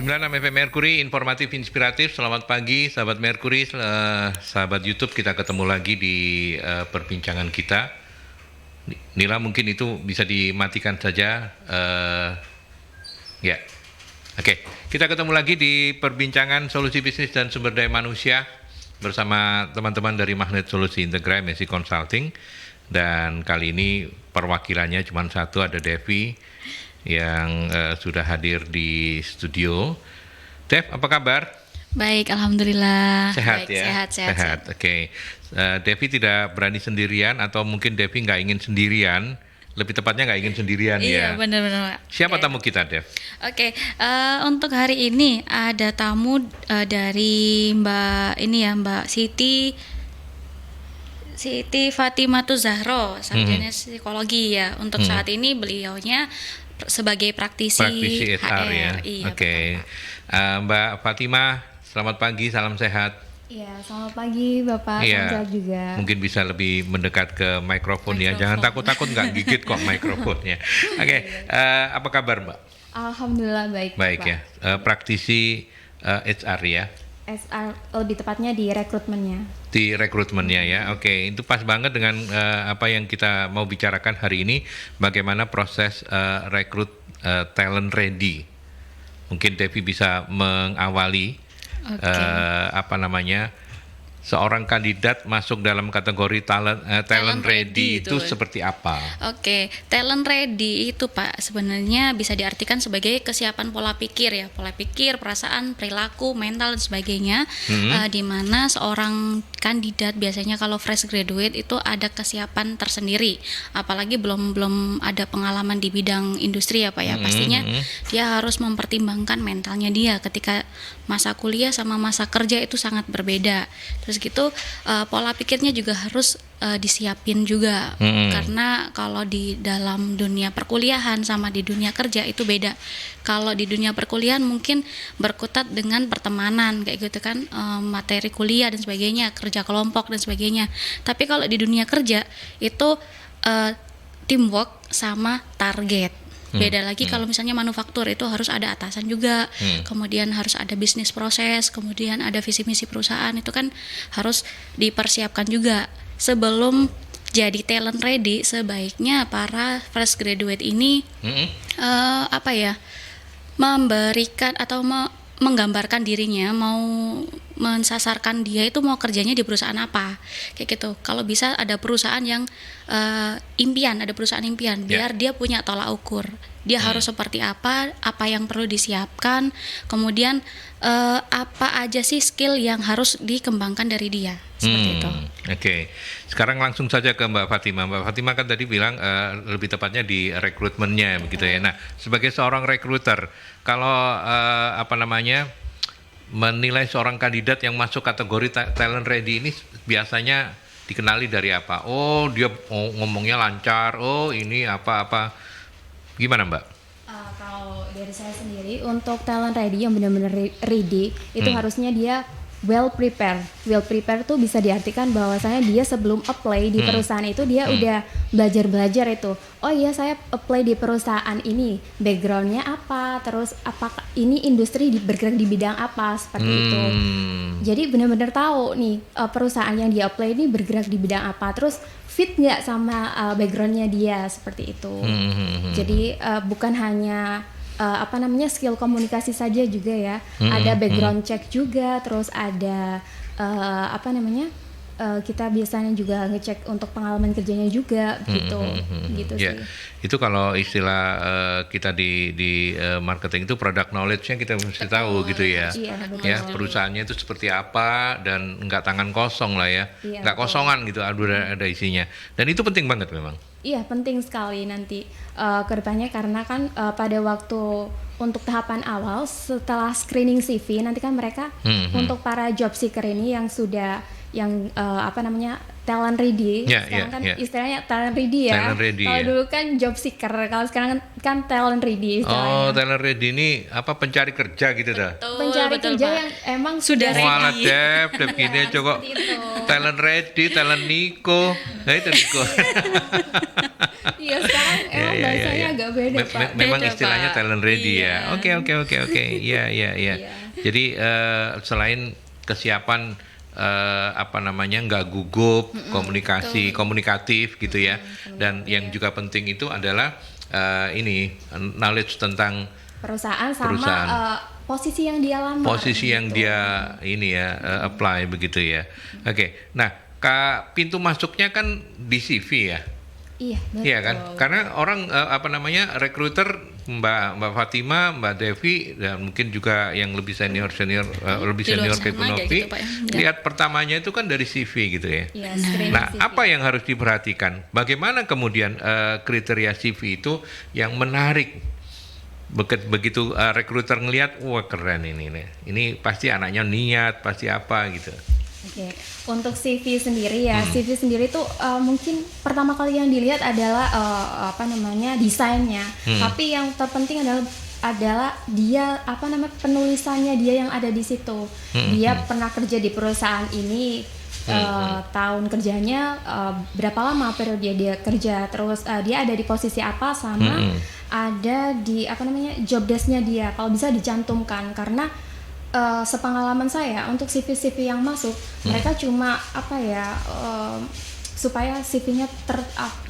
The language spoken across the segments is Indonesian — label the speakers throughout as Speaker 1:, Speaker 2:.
Speaker 1: 107,6 FM Mercury, informatif, inspiratif. Selamat pagi, sahabat Mercury, sahabat YouTube. Kita ketemu lagi di perbincangan kita. Nila, mungkin itu bisa dimatikan saja. Ya, oke. Kita ketemu lagi di perbincangan solusi bisnis dan sumber daya manusia bersama teman-teman dari Magnet Solusi Integrasi Consulting. Dan kali ini perwakilannya cuma satu, ada Devi yang sudah hadir di studio. Dev, apa kabar?
Speaker 2: Baik, alhamdulillah.
Speaker 1: Sehat.
Speaker 2: Baik,
Speaker 1: ya?
Speaker 2: Sehat.
Speaker 1: Oke. Devi tidak berani sendirian, atau mungkin Devi nggak ingin sendirian. Lebih tepatnya nggak ingin sendirian.
Speaker 2: Iya,
Speaker 1: ya.
Speaker 2: benar-benar.
Speaker 1: Siapa tamu kita, Dev?
Speaker 2: Oke, untuk hari ini ada tamu dari Mbak Siti Fatimatu Zahro, sarjana psikologi ya. Untuk saat ini beliaunya sebagai praktisi
Speaker 1: HR ya.
Speaker 2: Iya,
Speaker 1: Oke. Mbak Fatimah, selamat pagi, salam sehat.
Speaker 3: Iya, selamat pagi Bapak,
Speaker 1: Iya.
Speaker 3: salam sehat juga.
Speaker 1: Mungkin bisa lebih mendekat ke mikrofon ya. Jangan takut-takut, nggak gigit kok mikrofonnya. Oke. Apa kabar, Mbak?
Speaker 3: Alhamdulillah baik.
Speaker 1: Baik
Speaker 3: Pak.
Speaker 1: ya. Praktisi HR ya.
Speaker 3: SR lebih tepatnya di rekrutmennya.
Speaker 1: Di rekrutmennya ya. Oke, itu pas banget dengan apa yang kita mau bicarakan hari ini, bagaimana proses rekrut talent ready. Mungkin Devi bisa mengawali seorang kandidat masuk dalam kategori talent ready itu seperti apa?
Speaker 2: Oke, talent ready itu Pak sebenarnya bisa diartikan sebagai kesiapan pola pikir ya, pola pikir, perasaan, perilaku, mental dan sebagainya, di mana seorang kandidat biasanya kalau fresh graduate itu ada kesiapan tersendiri, apalagi belum ada pengalaman di bidang industri ya Pak ya, pastinya dia harus mempertimbangkan mentalnya dia ketika masa kuliah sama masa kerja itu sangat berbeda. Terus gitu pola pikirnya juga harus disiapin juga, karena kalau di dalam dunia perkuliahan sama di dunia kerja itu beda. Kalau di dunia perkuliahan mungkin berkutat dengan pertemanan kayak gitu kan, materi kuliah dan sebagainya, kerja kelompok dan sebagainya. Tapi kalau di dunia kerja itu teamwork sama target. Beda lagi kalau misalnya manufaktur itu harus ada atasan juga, kemudian harus ada bisnis proses, kemudian ada visi misi perusahaan, itu kan harus dipersiapkan juga. Sebelum jadi talent ready, sebaiknya para fresh graduate ini memberikan atau menggambarkan dirinya, mau mensasarkan dia itu mau kerjanya di perusahaan apa, kayak gitu. Kalau bisa ada perusahaan yang ada perusahaan impian, biar dia punya tolak ukur. Dia harus seperti apa yang perlu disiapkan, kemudian apa aja sih skill yang harus dikembangkan dari dia, seperti itu.
Speaker 1: Oke. Sekarang langsung saja ke Mbak Fatimah. Mbak Fatimah kan tadi bilang lebih tepatnya di rekrutmennya begitu ya. Nah, sebagai seorang rekruter, kalau menilai seorang kandidat yang masuk kategori talent ready ini biasanya dikenali dari apa? Oh, dia ngomongnya lancar. Oh, ini apa-apa. Gimana, Mbak?
Speaker 3: Kalau dari saya sendiri, untuk talent ready yang benar-benar ready itu harusnya dia well prepared. Well prepared tuh bisa diartikan bahwasanya dia sebelum apply di perusahaan itu dia udah belajar itu. Oh iya, saya apply di perusahaan ini, backgroundnya apa, terus apakah ini industri bergerak di bidang apa, seperti itu. Jadi benar-benar tahu nih perusahaan yang dia apply ini bergerak di bidang apa, terus fit nggak sama backgroundnya dia, seperti itu. Jadi bukan hanya skill komunikasi saja juga ya, ada background check juga, terus ada kita biasanya juga ngecek untuk pengalaman kerjanya juga, gitu
Speaker 1: ya,
Speaker 3: sih.
Speaker 1: Itu kalau istilah kita di marketing itu product knowledge-nya kita mesti tahu gitu ya. Ya, perusahaannya itu seperti apa, dan nggak tangan kosong lah ya, nggak kosongan gitu, ada isinya. Dan itu penting banget memang.
Speaker 3: Iya, penting sekali nanti kedepannya, karena kan pada waktu untuk tahapan awal setelah screening CV nanti kan mereka untuk para job seeker ini yang sudah talent ready, istilahnya talent ready ya. Kalau dulu kan job seeker, kalau sekarang kan talent ready istilahnya.
Speaker 1: Oh, talent ready ini pencari kerja gitu dah.
Speaker 3: Pencari kerja
Speaker 2: Pak.
Speaker 3: Yang emang
Speaker 2: sudah
Speaker 1: Mualah
Speaker 2: ready.
Speaker 1: Dep gini aja kok. Talent ready, talent Niko. Nah itu Niko.
Speaker 3: Iya, sekarang emang bahasanya agak Agak beda, Pak.
Speaker 1: Memang
Speaker 2: Beda,
Speaker 1: istilahnya
Speaker 2: Pak.
Speaker 1: talent ready
Speaker 2: Iya.
Speaker 1: ya. Oke. Iya.
Speaker 3: Iya.
Speaker 1: Jadi selain kesiapan nggak gugup, komunikatif gitu ya. Dan yang juga penting itu adalah knowledge tentang
Speaker 3: Perusahaan sama
Speaker 1: Perusahaan.
Speaker 3: posisi yang dia lamar.
Speaker 1: posisi yang
Speaker 3: gitu.
Speaker 1: dia apply begitu ya. Oke. Nah, pintu masuknya kan di CV ya.
Speaker 3: Iya, betul.
Speaker 1: Iya kan? Karena orang rekruter Mbak Fatima, Mbak Devi dan mungkin juga yang lebih senior lebih
Speaker 2: Di luar
Speaker 1: senior kayak Bu
Speaker 2: sana, kayak
Speaker 1: Novi,
Speaker 2: gitu, Pak, ya.
Speaker 1: lihat pertamanya itu kan dari CV gitu ya.
Speaker 3: Iya, screening
Speaker 1: Nah,
Speaker 3: CV.
Speaker 1: apa yang harus diperhatikan? Bagaimana kemudian kriteria CV itu yang menarik? Begitu rekruter ngelihat, wah keren ini nih. Ini pasti anaknya niat, pasti apa gitu.
Speaker 3: Oke, untuk CV sendiri ya, CV sendiri tuh mungkin pertama kali yang dilihat adalah desainnya. Tapi yang terpenting adalah dia penulisannya dia yang ada di situ. Dia pernah kerja di perusahaan ini, tahun kerjanya berapa lama periode dia kerja, terus dia ada di posisi apa, sama ada di job desk-nya dia. Kalau bisa dicantumkan, karena sepengalaman saya untuk CV-CV yang masuk, mereka cuma supaya CV-nya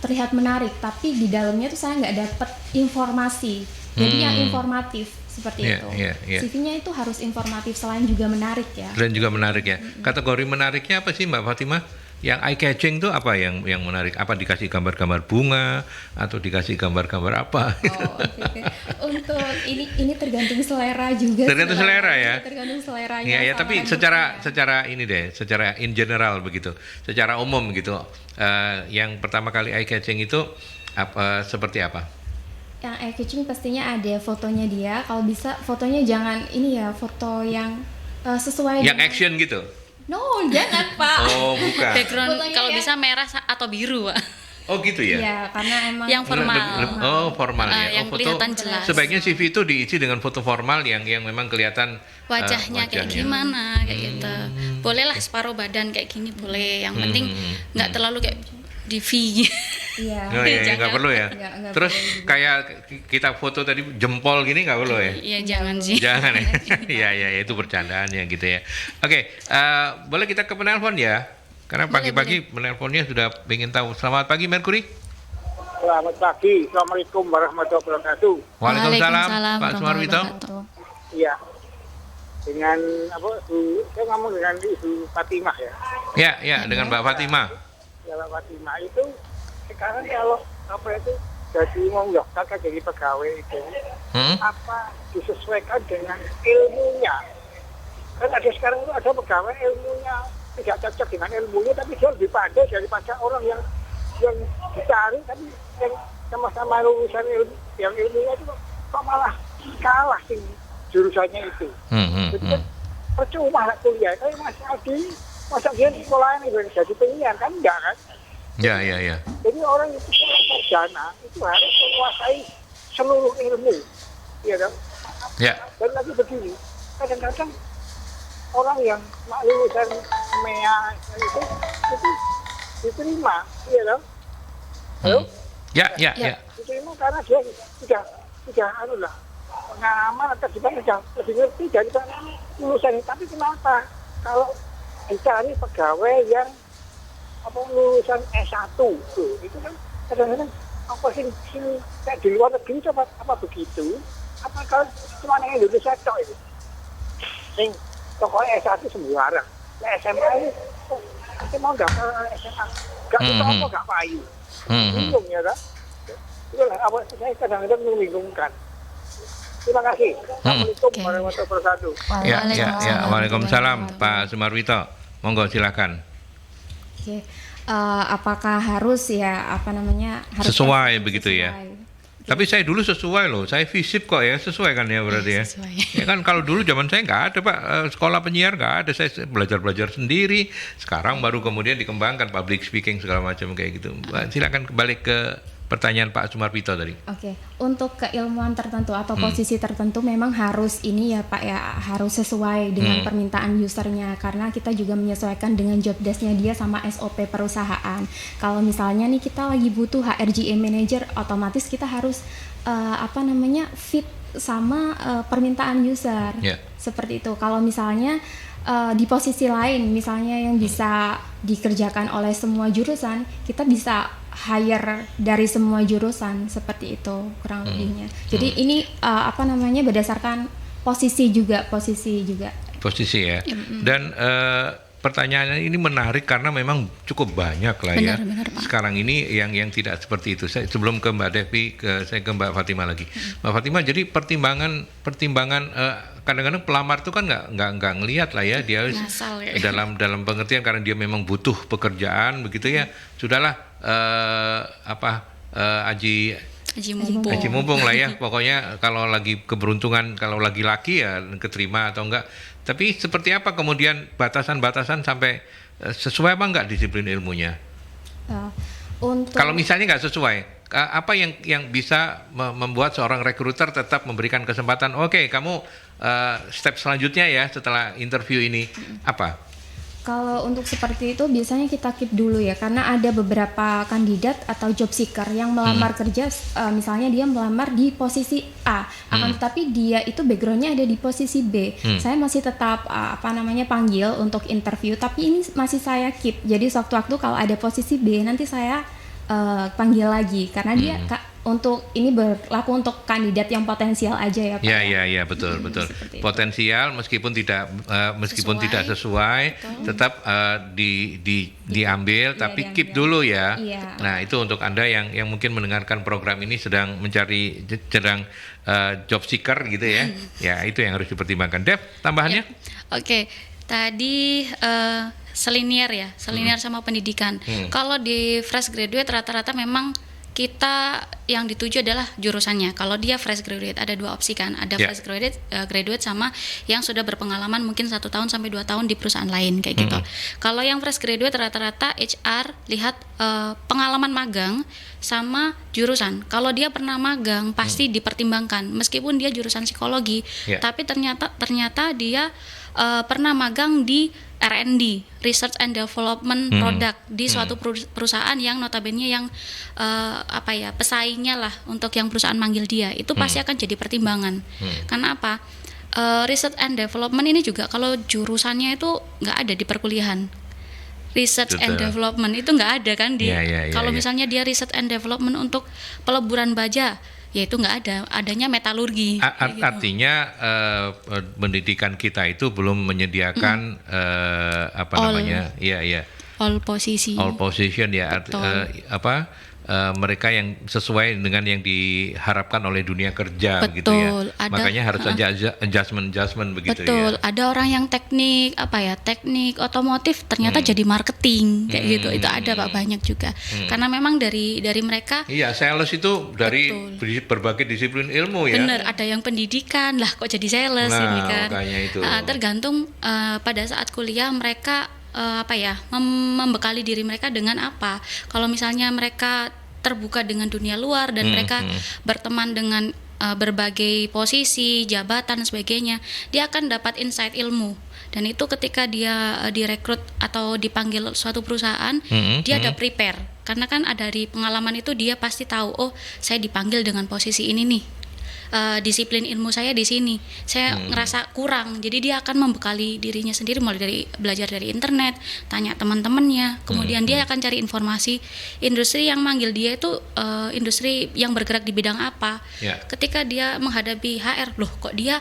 Speaker 3: terlihat menarik, tapi di dalamnya tuh saya nggak dapat informasi. Jadi yang informatif seperti itu. CV-nya itu harus informatif selain juga menarik ya.
Speaker 1: Dan juga menarik ya. Kategori menariknya apa sih Mbak Fatima? Yang eye catching tuh apa yang menarik? Apa dikasih gambar-gambar bunga atau dikasih gambar-gambar apa?
Speaker 3: Oh, oke. Untuk ini tergantung selera juga.
Speaker 1: Tergantung selera ya.
Speaker 3: Tergantung seleranya.
Speaker 1: Iya,
Speaker 3: sama
Speaker 1: tapi
Speaker 3: kandidatnya.
Speaker 1: secara in general begitu, secara umum gitu. Yang pertama kali eye catching itu seperti apa?
Speaker 3: Yang eye catching pastinya ada fotonya dia. Kalau bisa fotonya jangan foto yang sesuai.
Speaker 1: Yang action gitu?
Speaker 3: No, jangan Pak.
Speaker 1: Oh, bukan.
Speaker 2: Background
Speaker 3: Fotonya
Speaker 2: kalau
Speaker 3: ya.
Speaker 2: bisa merah atau biru, Pak.
Speaker 1: Oh gitu ya?
Speaker 3: Iya, karena emang
Speaker 2: Yang formal.
Speaker 1: Formal ya.
Speaker 2: Yang kelihatan jelas.
Speaker 1: Sebaiknya CV itu diisi dengan foto formal yang memang kelihatan
Speaker 2: Wajahnya kayak gimana kayak gitu. Bolehlah separuh badan kayak gini boleh. Yang penting nggak terlalu kayak di V.
Speaker 3: Iya.
Speaker 1: Oh iya, nggak perlu ya.
Speaker 3: Nggak
Speaker 1: Terus
Speaker 3: perlu.
Speaker 1: kayak kita foto tadi jempol gini nggak perlu ya?
Speaker 2: Iya jangan sih.
Speaker 1: Jangan ya. Ya itu bercandaannya gitu ya. Oke, boleh kita ke penelpon ya? Karena pagi-pagi penelponnya sudah ingin tahu. Selamat pagi Mercury.
Speaker 4: Selamat pagi, Assalamualaikum warahmatullahi wabarakatuh.
Speaker 1: Waalaikumsalam Pak
Speaker 2: warahmatullahi
Speaker 1: Sumarwito.
Speaker 2: wabarakatuh.
Speaker 4: Iya, dengan saya ngomong dengan Ibu Fatimah ya.
Speaker 1: Ya dengan Mbak Fatimah.
Speaker 4: Ya Mbak Fatimah itu sekarang kalau jadi mau mendaftarkan jadi pegawai itu, apa disesuaikan dengan ilmunya? Kan ada sekarang itu ada pegawai ilmunya tidak cocok dengan ilmunya, tapi dia lebih pandai daripada orang yang dicari, tapi yang sama-sama lulusan yang ilmunya itu kok malah kalah sih jurusannya itu. Jadi kan percuma lah kuliah. Mas Aldi, masa dia sekolah ini jadi penyiar kan enggak kan?
Speaker 1: Ya.
Speaker 4: Jadi orang itu sekolah sarjana itu harus menguasai seluruh ilmu, ya kan?
Speaker 1: Ya.
Speaker 4: Dan lagi begini, kadang-kadang orang yang lulusan MEA itu diterima, iya kan? Halo?
Speaker 1: Ya.
Speaker 4: Diterima karena dia sudah pengalaman atau gimana, sudah lebih ngerti daripada lulusan ini. Tapi kenapa kalau dicari pegawai yang lulusan S1 tuh, itu kan kadang-kadang kayak di luar negeri coba apa begitu? Apa kalau cuma yang Indonesia tok itu? Sing pokoknya S1 sembarang. Nah, SMA ini mau daftar SMA, nggak apa nggak payu. Bingung ya kan? Itulah apa saya kadang-kadang membingungkan. Terima kasih. Assalamualaikum warahmatullahi wabarakatuh.
Speaker 1: Ya. Waalaikumsalam Pak Sumarwito. Monggo silakan.
Speaker 3: Oke. Apakah harus harus
Speaker 1: Sesuai begitu ya?
Speaker 3: sesuai?
Speaker 1: Tapi saya dulu sesuai loh, saya FISIP kok ya, sesuai kan ya berarti ya?
Speaker 2: Sesuai.
Speaker 1: Ya kan kalau dulu zaman saya nggak ada Pak, sekolah penyiar nggak ada, saya belajar sendiri. Sekarang baru kemudian dikembangkan public speaking segala macam kayak gitu. Silakan kembali ke pertanyaan Pak Sumarpito tadi.
Speaker 3: Oke, untuk keilmuan tertentu atau posisi tertentu memang harus ini ya Pak ya, harus sesuai dengan permintaan usernya, karena kita juga menyesuaikan dengan job desk-nya dia sama SOP perusahaan. Kalau misalnya nih kita lagi butuh HRGA manager, otomatis kita harus fit sama permintaan user.
Speaker 1: Yeah.
Speaker 3: Seperti itu. Kalau misalnya di posisi lain, misalnya yang bisa dikerjakan oleh semua jurusan, kita bisa hire dari semua jurusan, seperti itu kurang lebihnya. Jadi ini berdasarkan posisi juga.
Speaker 1: Posisi ya. Dan pertanyaannya ini menarik karena memang cukup banyak lah ya.
Speaker 2: Benar, Pak.
Speaker 1: Sekarang ini yang tidak seperti itu. Sebelum ke Mbak Devi, saya ke Mbak Fatima lagi. Mbak Fatima, jadi pertimbangan kadang-kadang pelamar itu kan nggak ngelihat lah ya, dia
Speaker 2: Ngasal, ya.
Speaker 1: dalam pengertian karena dia memang butuh pekerjaan begitu ya. Sudahlah Haji mumpung lah ya. Pokoknya kalau lagi keberuntungan, kalau lagi laki ya keterima atau enggak. Tapi seperti apa kemudian batasan-batasan sampai sesuai apa enggak disiplin ilmunya? Kalau misalnya nggak sesuai, apa yang bisa membuat seorang rekruter tetap memberikan kesempatan? Oke, kamu step selanjutnya ya setelah interview ini apa?
Speaker 3: Kalau untuk seperti itu biasanya kita keep dulu ya, karena ada beberapa kandidat atau job seeker yang melamar kerja, misalnya dia melamar di posisi A, akan tetapi dia itu backgroundnya ada di posisi B. Saya masih tetap panggil untuk interview, tapi ini masih saya keep. Jadi sewaktu-waktu kalau ada posisi B nanti saya panggil lagi, karena dia untuk ini berlaku untuk kandidat yang potensial aja ya Pak.
Speaker 1: Ya, betul. Potensial meskipun tidak sesuai, tetap diambil, tapi keep dulu ya.
Speaker 3: Iya.
Speaker 1: Nah, itu untuk Anda yang mungkin mendengarkan program ini sedang mencari job seeker gitu ya. Ya, itu yang harus dipertimbangkan. Dev, tambahannya?
Speaker 2: Oke, tadi selinier sama pendidikan. Kalau di fresh graduate rata-rata memang kita yang dituju adalah jurusannya. Kalau dia fresh graduate ada dua opsi kan, ada fresh graduate sama yang sudah berpengalaman mungkin 1 tahun sampai 2 tahun di perusahaan lain kayak gitu. Kalau yang fresh graduate rata-rata HR lihat pengalaman magang sama jurusan. Kalau dia pernah magang pasti dipertimbangkan meskipun dia jurusan psikologi, tapi ternyata dia pernah magang di R&D, Research and Development Product di suatu perusahaan yang notabene yang pesaingnya lah untuk yang perusahaan manggil dia, itu pasti akan jadi pertimbangan. Karena apa? Research and Development ini juga kalau jurusannya itu nggak ada di perkuliahan. Research and Development itu nggak ada kan di kalau misalnya dia Research and Development untuk peleburan baja, ya itu nggak ada, adanya metalurgi.
Speaker 1: Artinya pendidikan kita itu belum menyediakan
Speaker 2: all position ya, mereka yang sesuai dengan yang diharapkan oleh dunia kerja.
Speaker 1: Betul, gitu ya. Makanya harus ada adjustment begitu.
Speaker 2: Betul,
Speaker 1: ya.
Speaker 2: ada orang yang teknik otomotif ternyata jadi marketing kayak gitu. Itu ada Pak, banyak juga. Karena memang dari mereka.
Speaker 1: Iya, sales itu dari berbagai disiplin ilmu ya.
Speaker 2: Bener, ada yang pendidikan lah kok jadi sales ini kan.
Speaker 1: Makanya itu.
Speaker 2: Tergantung pada saat kuliah mereka membekali diri mereka dengan apa. Kalau misalnya mereka terbuka dengan dunia luar dan mereka berteman dengan berbagai posisi, jabatan dan sebagainya, dia akan dapat insight ilmu. Dan itu ketika dia direkrut atau dipanggil suatu perusahaan, dia ada prepare. Karena kan dari pengalaman itu dia pasti tahu, oh saya dipanggil dengan posisi ini nih. Disiplin ilmu saya di sini, saya ngerasa kurang, jadi dia akan membekali dirinya sendiri mulai dari belajar dari internet, tanya teman-temannya, kemudian dia akan cari informasi industri yang manggil dia itu industri yang bergerak di bidang apa. Ketika dia menghadapi HR, loh kok dia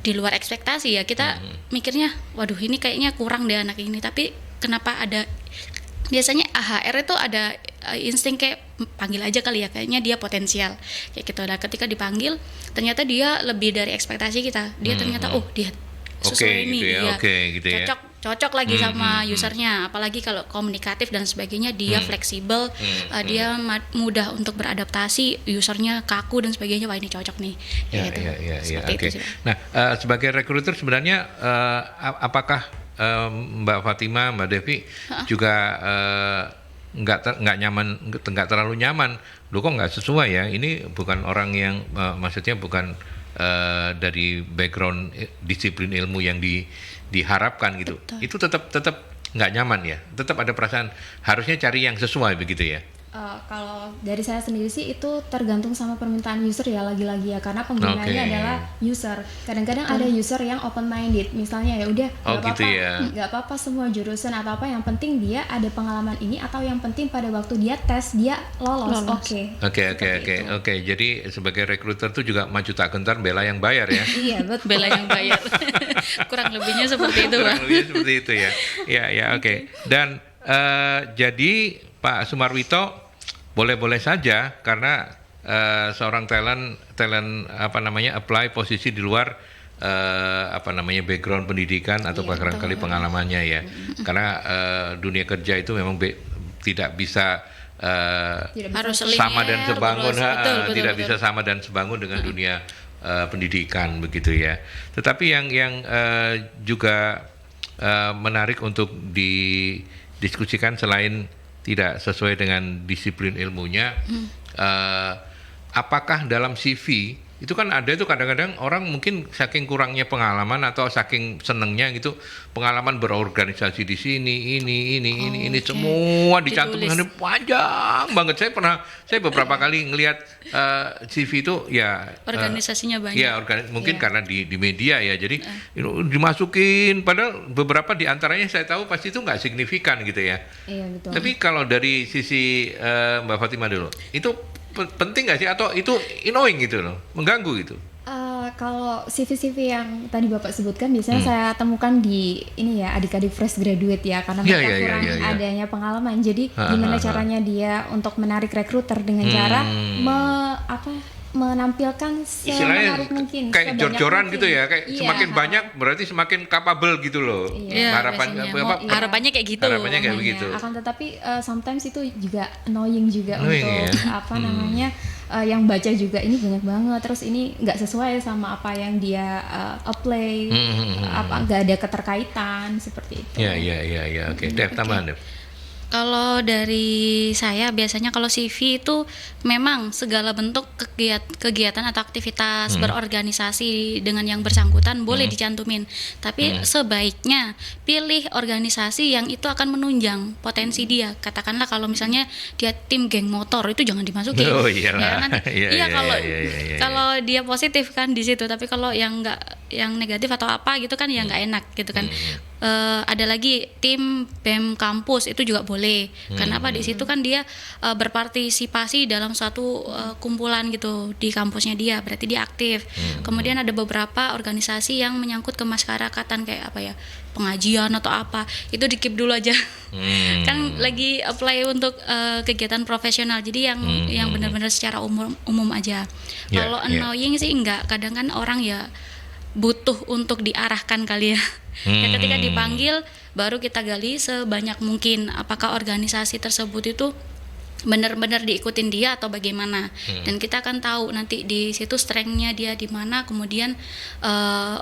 Speaker 2: di luar ekspektasi ya, kita mikirnya, waduh ini kayaknya kurang deh anak ini, tapi kenapa ada. Biasanya HR itu ada insting kayak panggil aja kali ya, kayaknya dia potensial kayak gitu. Nah ketika dipanggil ternyata dia lebih dari ekspektasi kita, dia ternyata dia sesuai cocok lagi sama usernya, apalagi kalau komunikatif dan sebagainya dia fleksibel, dia mudah untuk beradaptasi, usernya kaku dan sebagainya, wah ini cocok nih itu sih.
Speaker 1: Nah sebagai recruiter sebenarnya apakah Mbak Fatima, Mbak Devi juga nggak nyaman, nggak terlalu nyaman. Loh kok nggak sesuai ya? Ini bukan orang yang maksudnya bukan dari background disiplin ilmu yang diharapkan gitu.
Speaker 2: Betul.
Speaker 1: Itu tetap nggak nyaman ya. Tetap ada perasaan harusnya cari yang sesuai begitu ya.
Speaker 3: Kalau dari saya sendiri sih itu tergantung sama permintaan user ya, lagi-lagi ya, karena penggunanya
Speaker 1: Oke.
Speaker 3: adalah user. Kadang-kadang ada user yang open minded, misalnya ya udah
Speaker 1: Oh, gitu ya.
Speaker 3: nggak apa-apa semua jurusan atau apa, yang penting dia ada pengalaman ini, atau yang penting pada waktu dia tes dia lolos. Oke.
Speaker 1: Oke. Jadi sebagai rekruter tuh juga maju tak gentar bela yang bayar ya.
Speaker 3: Iya betul.
Speaker 2: Bela yang bayar. Kurang lebihnya seperti itu,
Speaker 1: Kurang
Speaker 2: Pak.
Speaker 1: lebihnya seperti itu ya. Ya, oke. Dan jadi Pak Sumarwito boleh-boleh saja karena seorang talent apply posisi di luar background pendidikan atau barangkali pengalamannya ya. Karena dunia kerja itu memang tidak bisa
Speaker 2: Harus
Speaker 1: sama dan
Speaker 2: linear,
Speaker 1: sebangun,
Speaker 2: betul,
Speaker 1: tidak
Speaker 2: betul.
Speaker 1: bisa sama dan sebangun dengan dunia pendidikan begitu ya. Tetapi yang juga menarik untuk didiskusikan selain tidak sesuai dengan disiplin ilmunya, apakah dalam CV itu kan ada itu kadang-kadang orang mungkin saking kurangnya pengalaman atau saking senengnya gitu pengalaman berorganisasi di sini ini
Speaker 2: Oke.
Speaker 1: semua dicantumkan
Speaker 2: Ditulis.
Speaker 1: panjang banget. Saya beberapa kali ngelihat CV itu ya
Speaker 2: Organisasinya banyak.
Speaker 1: ya mungkin karena di media ya, jadi dimasukin padahal beberapa di antaranya saya tahu pasti itu nggak signifikan gitu ya.
Speaker 3: Iya betul.
Speaker 1: Tapi kalau dari sisi Mbak Fatima dulu, itu penting nggak sih atau itu annoying gitu loh, mengganggu gitu?
Speaker 3: Kalau CV yang tadi Bapak sebutkan biasanya saya temukan di ini ya, adik-adik fresh graduate ya, karena
Speaker 1: Iya,
Speaker 3: mereka
Speaker 1: iya,
Speaker 3: kurang
Speaker 1: iya, iya.
Speaker 3: adanya pengalaman. Jadi
Speaker 1: Ha,
Speaker 3: gimana
Speaker 1: ha, ha.
Speaker 3: caranya dia untuk menarik rekruter dengan cara menampilkan
Speaker 1: Istilahnya
Speaker 3: semenarik mungkin,
Speaker 1: kayak
Speaker 3: sebanyak
Speaker 1: jor-joran
Speaker 3: mungkin.
Speaker 1: gitu ya, kayak
Speaker 3: Iya,
Speaker 1: semakin
Speaker 3: ha.
Speaker 1: banyak berarti semakin capable gitu loh.
Speaker 2: Iya,
Speaker 1: Harapannya
Speaker 2: biasanya. Harapannya kayak gitu.
Speaker 1: Harapannya kayak
Speaker 2: namanya.
Speaker 1: begitu.
Speaker 3: Akan tetapi sometimes itu juga annoying juga
Speaker 1: Annoying
Speaker 3: untuk
Speaker 1: ya?
Speaker 3: namanya yang baca juga ini banyak banget, terus ini nggak sesuai sama apa yang dia apply, nggak ada keterkaitan seperti itu.
Speaker 1: Iya, oke. Dev, tambahan Dev.
Speaker 2: Kalau dari saya biasanya kalau CV itu memang segala bentuk kegiatan atau aktivitas berorganisasi dengan yang bersangkutan boleh dicantumin. Tapi sebaiknya pilih organisasi yang itu akan menunjang potensi dia. Katakanlah kalau misalnya dia tim geng motor, itu jangan dimasukin.
Speaker 1: Oh, iyalah.
Speaker 2: Ya, nanti,
Speaker 1: Iya, iya.
Speaker 2: kalau dia positif kan di situ, tapi kalau yang enggak, yang negatif atau apa gitu kan ya nggak enak gitu kan. Ada lagi tim BEM kampus itu juga boleh. Kenapa di situ kan dia berpartisipasi dalam suatu kumpulan gitu di kampusnya dia, berarti dia aktif. Kemudian ada beberapa organisasi yang menyangkut kemasyarakatan kayak apa ya, pengajian atau apa, itu di keep dulu aja. Kan lagi apply untuk kegiatan profesional, jadi yang benar-benar secara umum aja.
Speaker 1: Ya,
Speaker 2: Kalau
Speaker 1: ya.
Speaker 2: annoying sih enggak, kadang kan orang ya butuh untuk diarahkan kali ya. Ya ketika dipanggil baru kita gali sebanyak mungkin apakah organisasi tersebut itu benar-benar diikutin dia atau bagaimana. Dan kita akan tahu nanti di situ strength-nya dia di mana, kemudian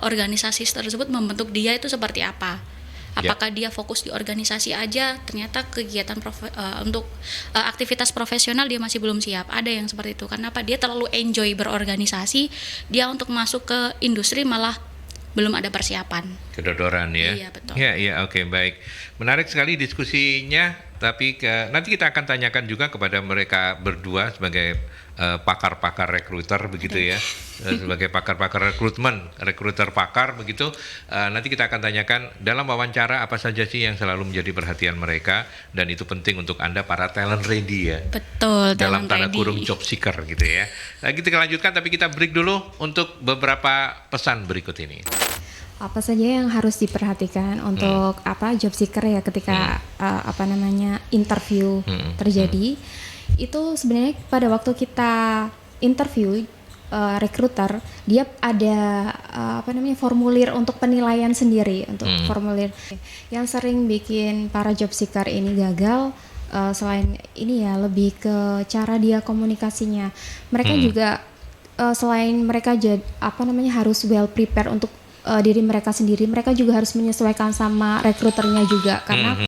Speaker 2: organisasi tersebut membentuk dia itu seperti apa. Apakah dia fokus di organisasi aja, ternyata kegiatan untuk aktivitas profesional dia masih belum siap. Ada yang seperti itu. Kenapa? Dia terlalu enjoy berorganisasi, dia untuk masuk ke industri malah belum ada persiapan.
Speaker 1: Kedodoran ya.
Speaker 2: Iya, betul.
Speaker 1: Iya, oke, baik. Menarik sekali diskusinya, tapi nanti kita akan tanyakan juga kepada mereka berdua sebagai pakar-pakar rekruter begitu ya. Sebagai pakar-pakar rekrutmen, rekruter pakar begitu. Nanti kita akan tanyakan dalam wawancara apa saja sih yang selalu menjadi perhatian mereka, dan itu penting untuk Anda para talent ready ya.
Speaker 2: Betul,
Speaker 1: Dalam
Speaker 2: talent
Speaker 1: tanda
Speaker 2: ready.
Speaker 1: kurung job seeker gitu ya. Kita lanjutkan, tapi kita break dulu untuk beberapa pesan berikut ini.
Speaker 3: Apa saja yang harus diperhatikan untuk job seeker ya ketika interview terjadi. Itu sebenarnya pada waktu kita interview recruiter, dia ada formulir untuk penilaian sendiri, untuk formulir yang sering bikin para job seeker ini gagal. Selain ini ya, lebih ke cara dia komunikasinya. Mereka juga selain mereka harus well prepare untuk diri mereka sendiri, mereka juga harus menyesuaikan sama rekruternya juga, karena